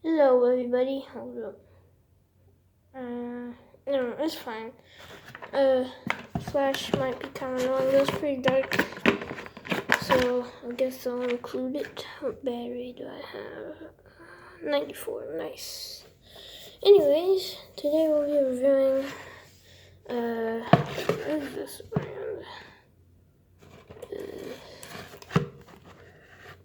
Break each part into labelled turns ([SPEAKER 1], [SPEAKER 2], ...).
[SPEAKER 1] Hello everybody, hold up. No, it's fine. Flash might be kind of long, it was pretty dark. So, I guess I'll include it. What battery do I have? 94, nice. Anyways, today we'll be reviewing, what is this brand?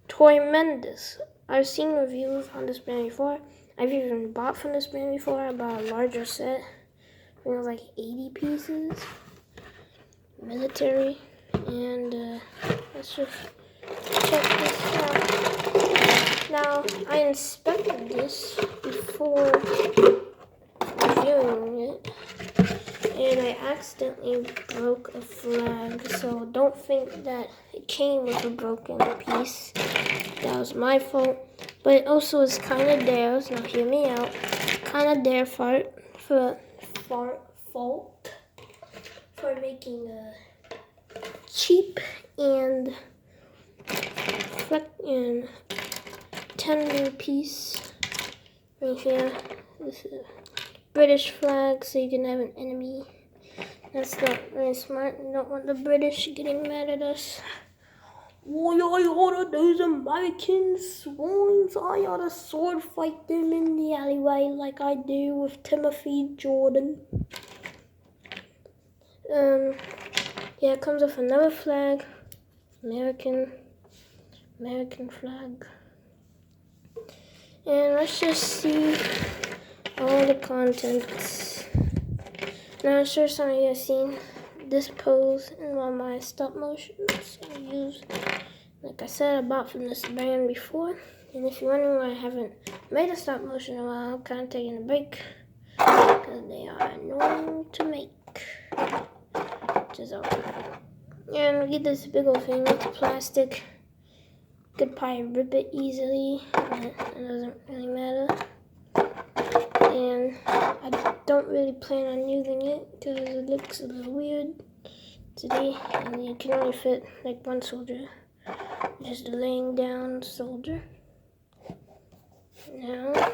[SPEAKER 1] ToyMendous. I've seen reviews on this brand before. I've even bought from this brand before. I bought a larger set. I think it was like 80 pieces. Military. And let's just check this out. Now, I inspected this before reviewing it. And I accidentally broke a flag. So don't think that it came with a broken piece. That was my fault. But it also is kind of theirs. Now hear me out. Kind of their fault for making a cheap and tender piece right here. This is a British flag, so you can have an enemy. That's not very smart. We don't want the British getting mad at us. Why I oughta those American swines? I oughta sword fight them in the alleyway like I do with Timothy Jordan. Yeah, it comes with another flag. American flag. And let's just see all the contents. Now I'm sure some of you have seen this pose in one of my stop motions I use. Like I said, I bought from this brand before. And if you're wondering why I haven't made a stop motion in a while, I'm kind of taking a break. Because they are annoying to make. Which is okay. And we get this big old thing. It's plastic. Could probably rip it easily. But it doesn't really matter. And I don't really plan on using it because it looks a little weird today. And you can only fit like one soldier. Just a laying down soldier. Now,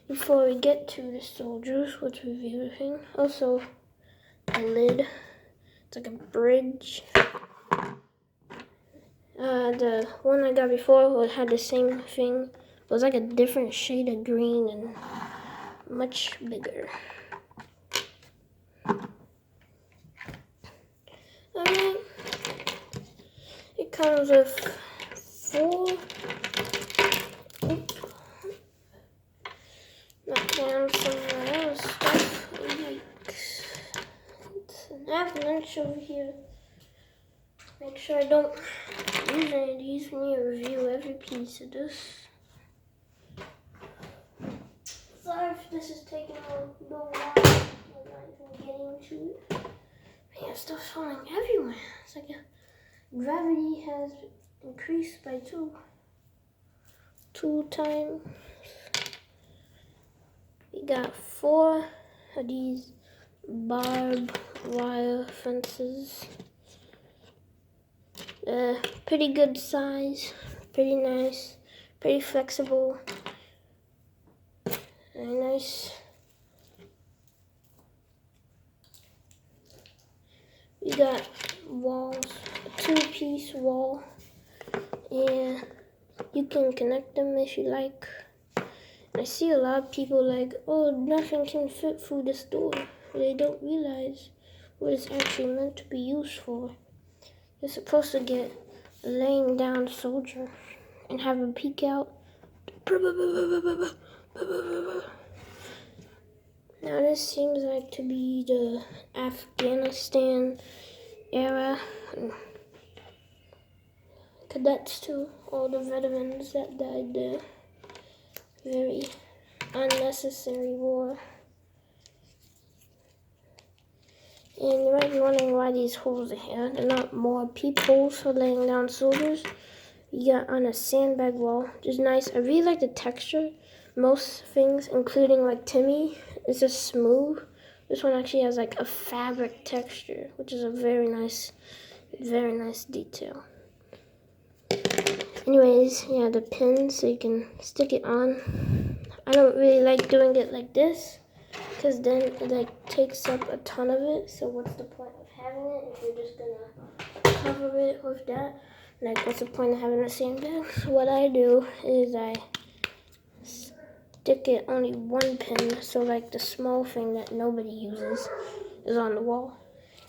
[SPEAKER 1] before we get to the soldiers, let's review the thing. Also, a lid. It's like a bridge. The one I got before had the same thing. It was like a different shade of green and much bigger. Alright. It comes with 4. Knock down some of the other stuff. Yikes. It's an avalanche over here. Make sure I don't use any of these when you review every piece of this. Sorry if this is taking a little while. I'm not even getting to it. Man, stuff's falling everywhere. It's like gravity has increased by 2 times. We got 4 of these barbed wire fences. Pretty good size, pretty nice, pretty flexible, very nice. We got walls, a 2-piece wall, and you can connect them if you like. I see a lot of people like, oh, nothing can fit through this door. They don't realize what it's actually meant to be used for. You're supposed to get a laying down soldier and have him peek out. Now this seems like to be the Afghanistan era. Cadets too, all the veterans that died there. Very unnecessary war. And you might be wondering why these holes are here. They're not more peepholes for laying down soldiers. You got on a sandbag wall, which is nice. I really like the texture. Most things, including like Timmy, is just smooth. This one actually has like a fabric texture, which is a very nice detail. Anyways, yeah, the pin so you can stick it on. I don't really like doing it like this because then it like takes up a ton of it. So what's the point of having it if you're just gonna cover it with that? Like, what's the point of having the same bag? So what I do is I stick it only one pin, so like the small thing that nobody uses is on the wall.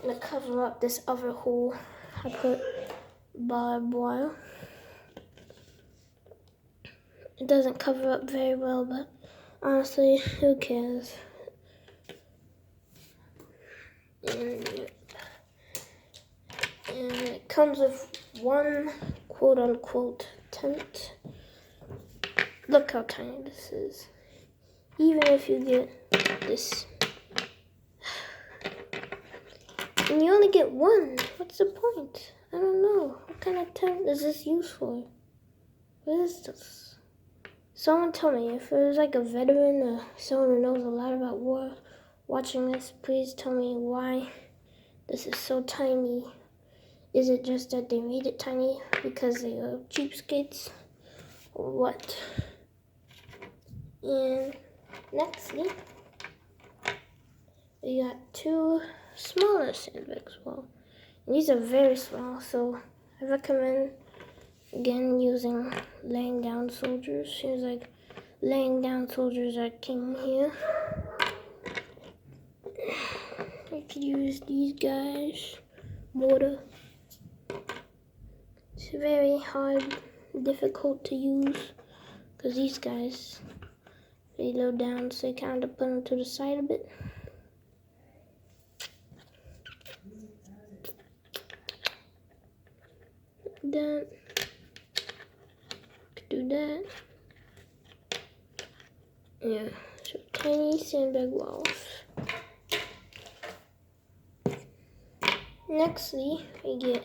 [SPEAKER 1] And to cover up this other hole, I put barbed wire. It doesn't cover up very well, but honestly, who cares? And it comes with one quote-unquote tent. Look how tiny this is. Even if you get this, and you only get one, what's the point? I don't know. What kind of tent is this used for? What is this? Someone tell me, if it was like a veteran or someone who knows a lot about war watching this, please tell me why this is so tiny. Is it just that they made it tiny because they are cheapskates or what? And nextly, we got two smaller sandbags. Well, these are very small, so I recommend again using laying down soldiers. Seems like laying down soldiers are king here. I could use these guys. Mortar. It's very hard, difficult to use because these guys, they low down, so you kind of put them to the side a bit. That. Could do that. Yeah, so tiny sandbag walls. Nextly, we get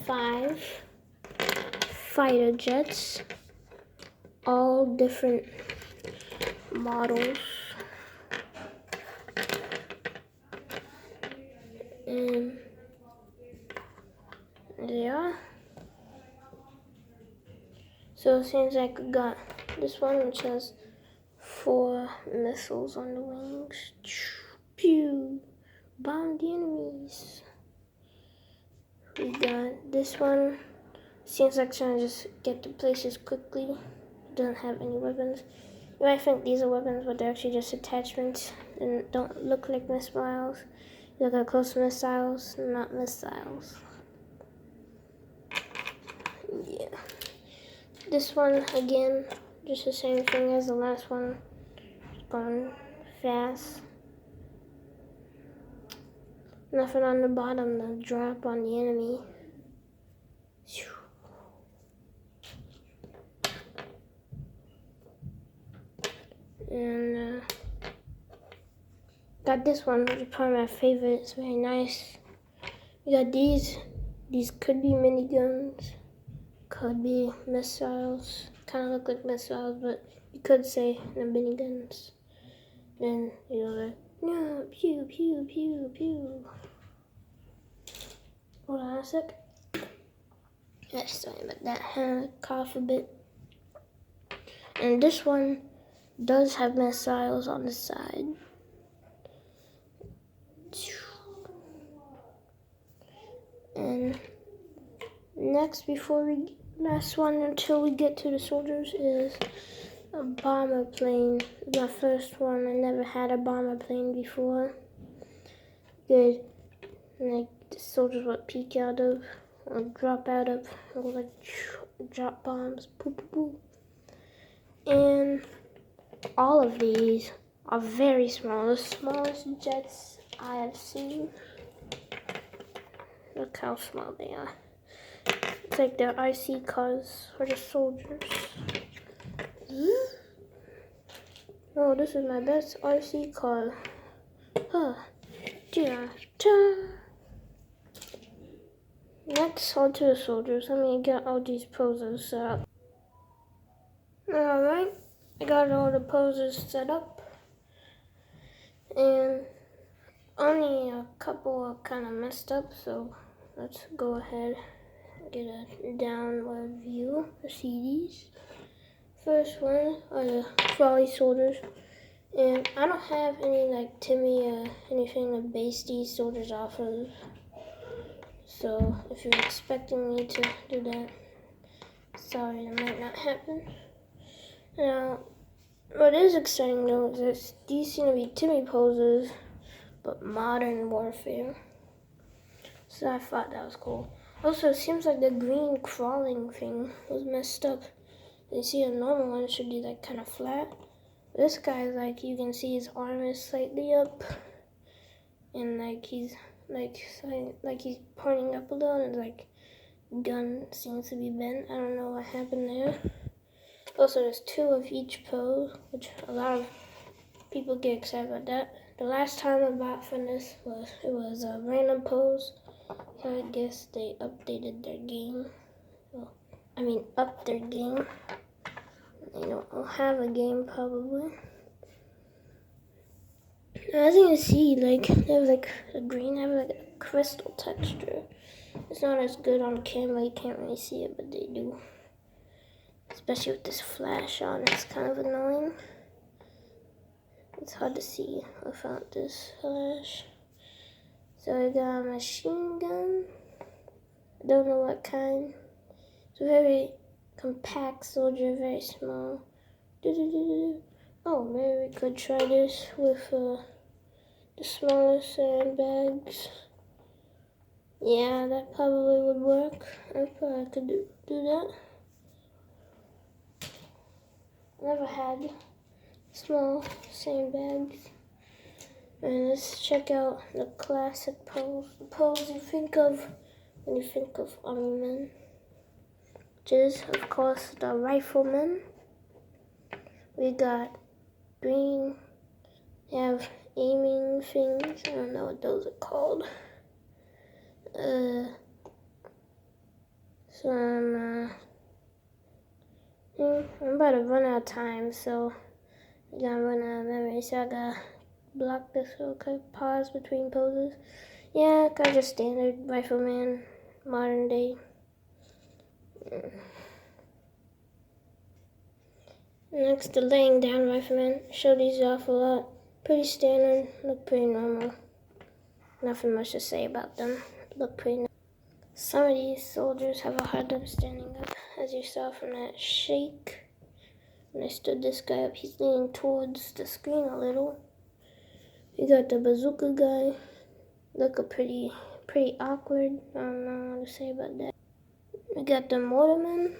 [SPEAKER 1] 5 fighter jets, all different models. And yeah. So it seems like we got this one which has 4 missiles on the wings. Pew! Bomb the enemies. We got this one. Seems like trying to just get to places quickly. Doesn't have any weapons. You might think these are weapons, but they're actually just attachments and don't look like missiles. You look at close missiles, not missiles. Yeah. This one, again, just the same thing as the last one. Going fast. Nothing on the bottom to drop on the enemy. And got this one, which is probably my favorite. It's very nice. We got these. These could be miniguns, could be missiles. Kind of look like missiles, but you could say they're miniguns. Then you know, like, no, pew, pew, pew, pew. Hold on a sec. Yeah, sorry about that. I had to cough a bit. And this one does have missiles on the side. And next, last one until we get to the soldiers is a bomber plane. My first one. I never had a bomber plane before. Good. Like the soldiers would peek out of, or drop out of, or like drop bombs. Boop, boop, boop. And all of these are very small. The smallest jets I have seen. Look how small they are. It's like their IC cars for the soldiers. Oh, this is my best RC car. Huh. Yeah. Next, on to the soldiers. Let me get all these poses set up. Alright, I got all the poses set up. And only a couple are kind of messed up, so let's go ahead and get a downward view to see these. First one are the Frolly soldiers, and I don't have any like Timmy anything to base these soldiers off of. So if you're expecting me to do that, sorry, that might not happen. Now, what is exciting though is that these seem to be Timmy poses, but modern warfare. So I thought that was cool. Also, it seems like the green crawling thing was messed up. You see, a normal one should be like kind of flat. This guy, like, you can see his arm is slightly up, and like he's he's pointing up a little, and like gun seems to be bent. I don't know what happened there. Also, there's 2 of each pose, which a lot of people get excited about that. The last time I bought from this was a random pose. So I guess they updated their game. Well, I mean, upped their game. They don't have a game probably. As you can see, like they have like a green, they have like a crystal texture. It's not as good on camera, you can't really see it, but they do. Especially with this flash on, it's kind of annoying. It's hard to see without this flash. So I got a machine gun. I don't know what kind. It's a very compact soldier, very small. Oh, maybe we could try this with the smaller sandbags. Yeah, that probably would work. I probably could do that. Never had small sandbags. And let's check out the classic pose. The pose you think of when you think of army men. Which is, of course, the riflemen. We got green. They have aiming things. I don't know what those are called. I'm about to run out of time, so I gotta run out of memory, so I gotta block this real quick, pause between poses. Yeah, kind of just standard rifleman, modern day. Next, the laying down rifleman. Show these off a lot. Pretty standard, look pretty normal. Nothing much to say about them. Look pretty normal. Some of these soldiers have a hard time standing up, as you saw from that shake. When I stood this guy up, he's leaning towards the screen a little. We got the bazooka guy. Look pretty awkward. I don't know what to say about that. We got the mortarmen.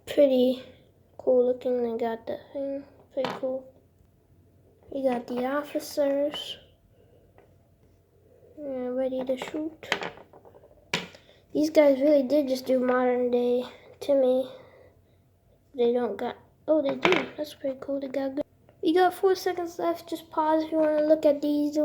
[SPEAKER 1] Pretty cool looking. They got the thing. Pretty cool. We got the officers. Yeah, ready to shoot. These guys really did just do modern day Timmy. They don't got, oh, they do. That's pretty cool. They got good. We got 4 seconds left. Just pause if you want to look at these.